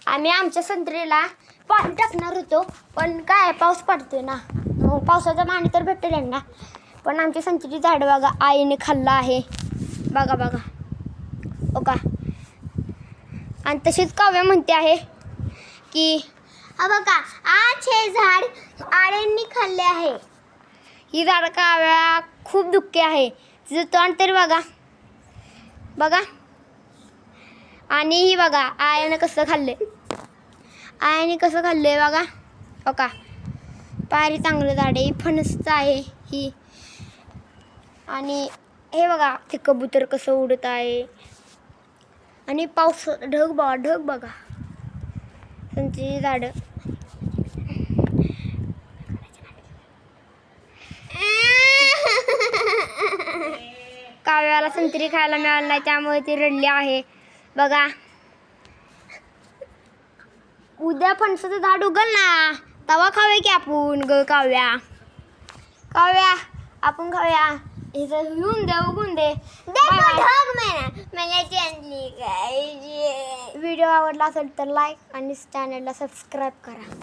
आम्ही आमच्या संत्रीला पाणी टाकणार होतो, पण काय पाऊस पडतोय ना, मग पावसाचं पाणी तर भेटेल ना. पण आमची संत्रीची झाड बघा आईने खाल्लं आहे, बघा बघा हो का. आणि तशीच काव्या म्हणते आहे की हा बघा आज हे झाड आळ्यांनी खाल्ले आहे. ही झाड काव्या खूप दुःखी आहे, तिचं तोंड तरी बघा बघा. आणि ही बघा आयाने कसं खाल्ले, आयाने कसं खाल्ले बघा हो का. पारी चांगलं झाड आहे, फणसचं आहे ही. आणि हे बघा ते कबूतर कसं उडत आहे. आणि पाऊस ढग बघा, ढग बघा. संत्रीची झाडं काव्याला संत्री खायला मिळालं नाही, त्यामुळे ती रडली आहे बघा. उद्या फणसाचं झाड उगल ना, तवा खाऊया की आपण ग काव्या. काव्या आपण खाऊया, इथं येऊन दे उगून दे. व्हिडिओ आवडला असेल तर लाईक आणि चॅनलला सबस्क्राईब करा.